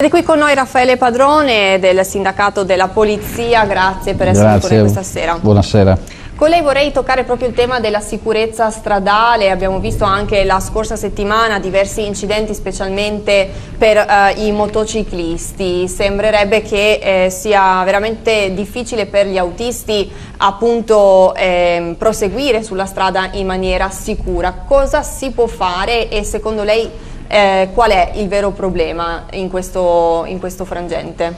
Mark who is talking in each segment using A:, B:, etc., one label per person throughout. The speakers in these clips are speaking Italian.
A: È qui con noi Raffaele Padrone del Sindacato della Polizia, grazie per essere con noi questa sera.
B: Buonasera.
A: Con lei vorrei toccare proprio il tema della sicurezza stradale. Abbiamo visto anche la scorsa settimana diversi incidenti, specialmente per i motociclisti. Sembrerebbe che sia veramente difficile per gli autisti appunto proseguire sulla strada in maniera sicura. Cosa si può fare e secondo lei qual è il vero problema in questo frangente?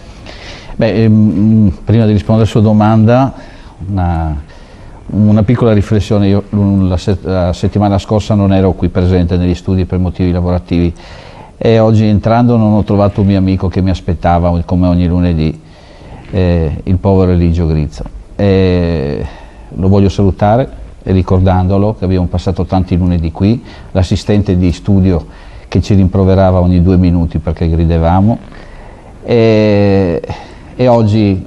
B: Prima di rispondere alla sua domanda, una piccola riflessione. Io la settimana scorsa non ero qui presente negli studi per motivi lavorativi e oggi entrando non ho trovato un mio amico che mi aspettava come ogni lunedì, il povero Eligio Grizzo. Lo voglio salutare ricordandolo che abbiamo passato tanti lunedì qui, l'assistente di studio che ci rimproverava ogni 2 minuti perché gridavamo, e oggi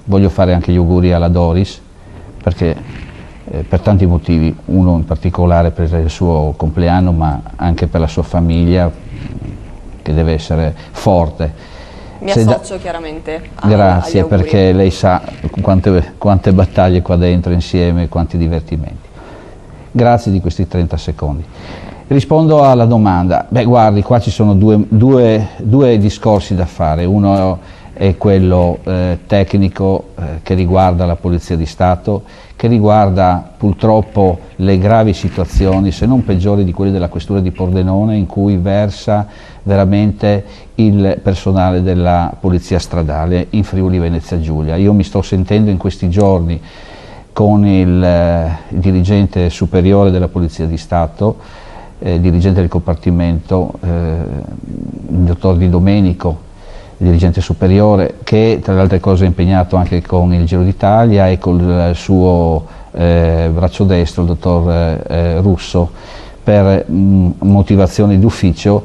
B: voglio fare anche gli auguri alla Doris perché per tanti motivi, uno in particolare per il suo compleanno ma anche per la sua famiglia che deve essere forte.
A: Mi associo chiaramente
B: grazie, perché lei sa quante battaglie qua dentro insieme, quanti divertimenti. Grazie di questi 30 secondi. Rispondo alla domanda. Guardi, qua ci sono due discorsi da fare. Uno è quello tecnico che riguarda la Polizia di Stato, che riguarda purtroppo le gravi situazioni, se non peggiori di quelle della Questura di Pordenone, in cui versa veramente il personale della Polizia Stradale in Friuli Venezia Giulia. Io mi sto sentendo in questi giorni con il dirigente superiore della Polizia di Stato, dirigente del compartimento, il dottor Di Domenico, dirigente superiore, che tra le altre cose è impegnato anche con il Giro d'Italia, e con il suo braccio destro, il dottor Russo, per motivazioni d'ufficio.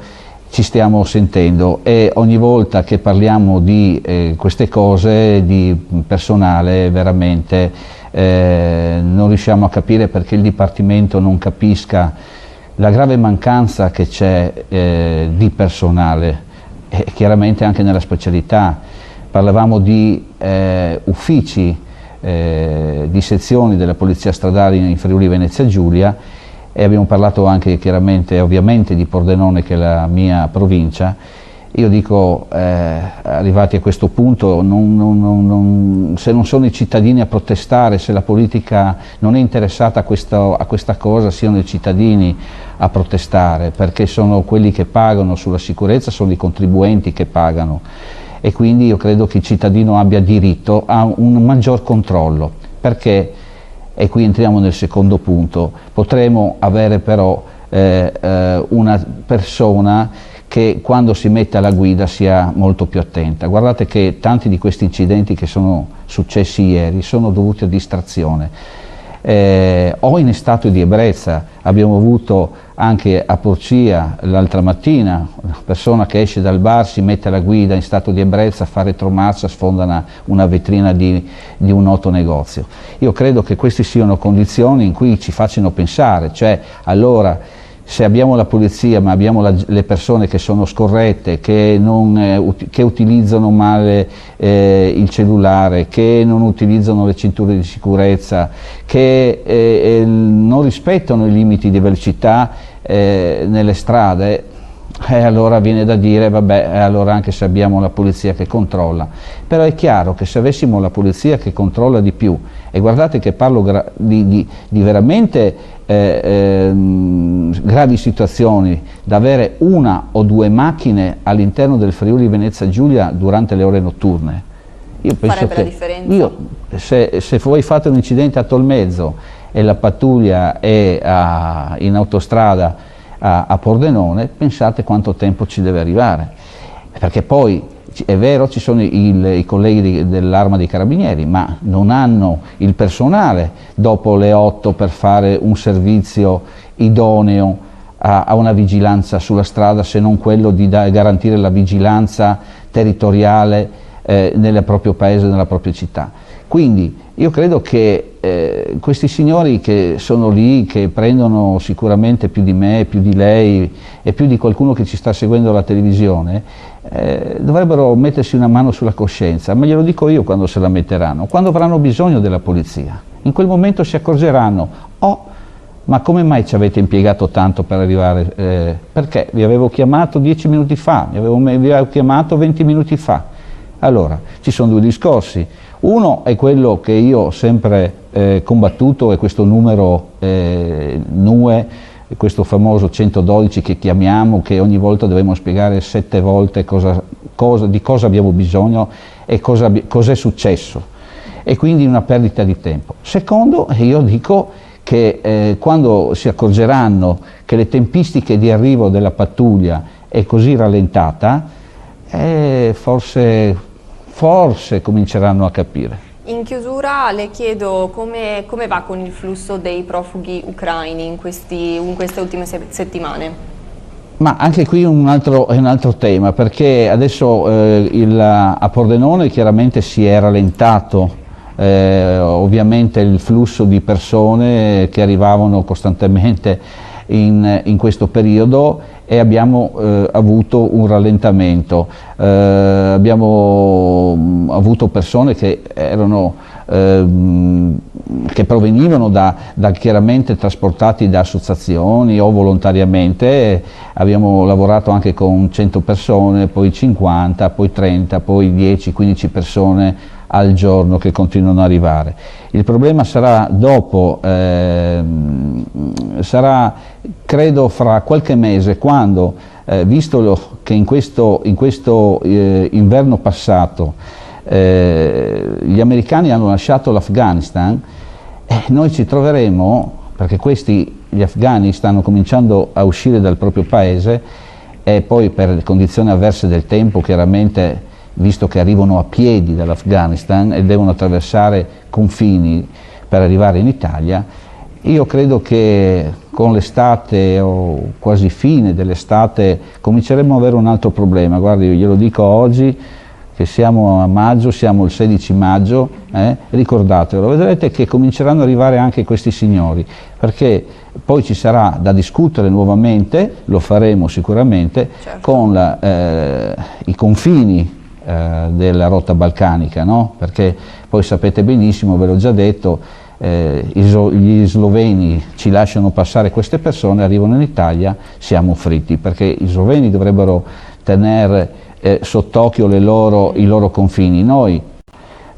B: Ci stiamo sentendo e ogni volta che parliamo di queste cose, di personale, veramente non riusciamo a capire perché il Dipartimento non capisca la grave mancanza che c'è di personale, chiaramente anche nella specialità. Parlavamo di uffici, di sezioni della Polizia Stradale in Friuli Venezia Giulia, e abbiamo parlato anche chiaramente ovviamente di Pordenone, che è la mia provincia. Io dico, arrivati a questo punto, se non sono i cittadini a protestare, se la politica non è interessata a questa cosa, siano i cittadini a protestare, perché sono quelli che pagano sulla sicurezza, sono i contribuenti che pagano, e quindi io credo che il cittadino abbia diritto a un maggior controllo, perché, e qui entriamo nel secondo punto, potremo avere però una persona che quando si mette alla guida sia molto più attenta. Guardate che tanti di questi incidenti che sono successi ieri sono dovuti a distrazione, o in stato di ebbrezza. Abbiamo avuto anche a Porcia l'altra mattina una persona che esce dal bar, si mette alla guida in stato di ebbrezza, fa retromarcia, sfonda una vetrina di un noto negozio. Io credo che queste siano condizioni in cui ci facciano pensare, cioè allora, se abbiamo la polizia ma abbiamo le persone che sono scorrette, che utilizzano male il cellulare, che non utilizzano le cinture di sicurezza, che non rispettano i limiti di velocità nelle strade, allora viene da dire, vabbè, allora anche se abbiamo la polizia che controlla. Però è chiaro che se avessimo la polizia che controlla di più, e guardate che parlo di veramente gravi situazioni, da avere 1 o 2 macchine all'interno del Friuli Venezia Giulia durante le ore notturne. Io penso
A: farebbe la differenza.
B: Se voi fate un incidente a Tolmezzo e la pattuglia è in autostrada a Pordenone, pensate quanto tempo ci deve arrivare, perché poi è vero, ci sono i colleghi dell'Arma dei Carabinieri, ma non hanno il personale dopo le 8 per fare un servizio idoneo a una vigilanza sulla strada, se non quello di garantire la vigilanza territoriale nel proprio paese, nella propria città. Quindi io credo che questi signori che sono lì, che prendono sicuramente più di me, più di lei e più di qualcuno che ci sta seguendo alla televisione, dovrebbero mettersi una mano sulla coscienza, ma glielo dico io quando se la metteranno, quando avranno bisogno della polizia. In quel momento si accorgeranno, oh, ma come mai ci avete impiegato tanto per arrivare? Perché vi avevo chiamato 10 minuti fa, vi avevo chiamato 20 minuti fa. Allora, ci sono due discorsi. Uno è quello che io ho sempre combattuto, è questo numero NUE, questo famoso 112 che chiamiamo, che ogni volta dobbiamo spiegare 7 volte di cosa abbiamo bisogno e cos'è successo, e quindi una perdita di tempo. Secondo, io dico che quando si accorgeranno che le tempistiche di arrivo della pattuglia è così rallentata, forse cominceranno a capire.
A: In chiusura le chiedo come va con il flusso dei profughi ucraini in queste ultime settimane?
B: Ma anche qui è un altro tema, perché adesso a Pordenone chiaramente si è rallentato ovviamente il flusso di persone che arrivavano costantemente in questo periodo, e abbiamo avuto un rallentamento. Abbiamo avuto persone che provenivano chiaramente trasportati da associazioni o volontariamente. Abbiamo lavorato anche con 100 persone, poi 50, poi 30, poi 10, 15 persone al giorno che continuano ad arrivare. Il problema sarà dopo, sarà credo fra qualche mese, quando, visto che in questo inverno passato gli americani hanno lasciato l'Afghanistan, noi ci troveremo, perché gli afghani stanno cominciando a uscire dal proprio paese, e poi per le condizioni avverse del tempo, chiaramente, visto che arrivano a piedi dall'Afghanistan e devono attraversare confini per arrivare in Italia, io credo che con l'estate o quasi fine dell'estate cominceremo ad avere un altro problema. Guardi, io glielo dico oggi, che siamo a maggio, siamo il 16 maggio, ricordatelo, vedrete che cominceranno ad arrivare anche questi signori, perché poi ci sarà da discutere nuovamente, lo faremo sicuramente, certo, con i confini della rotta balcanica, no? Perché poi sapete benissimo, ve l'ho già detto, gli sloveni ci lasciano passare queste persone, arrivano in Italia, siamo fritti, perché i sloveni dovrebbero tenere sott'occhio i loro confini. Noi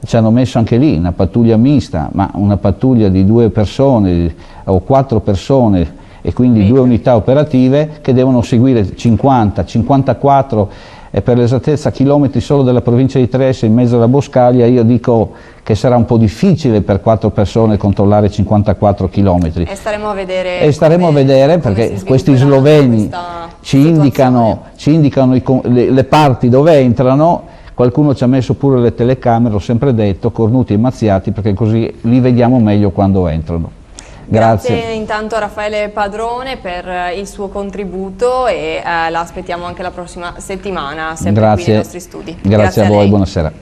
B: ci hanno messo anche lì una pattuglia mista, ma una pattuglia di 2 persone o 4 persone, e quindi 2 unità operative che devono seguire 50, 54 e per l'esattezza chilometri solo della provincia di Trieste in mezzo alla boscaglia. Io dico che sarà un po' difficile per 4 persone controllare 54 chilometri.
A: E staremo a vedere.
B: Perché questi sloveni ci indicano le parti dove entrano. Qualcuno ci ha messo pure le telecamere, ho sempre detto, cornuti e mazziati, perché così li vediamo meglio quando entrano.
A: Grazie intanto a Raffaele Padrone per il suo contributo, e la aspettiamo anche la prossima settimana, sempre qui nei nostri studi.
B: Grazie a voi, buonasera.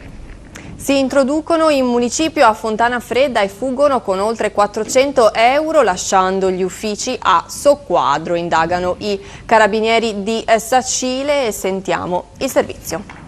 A: Si introducono in municipio a Fontana Fredda e fuggono con oltre 400 euro lasciando gli uffici a soqquadro, indagano i carabinieri di Sacile e sentiamo il servizio.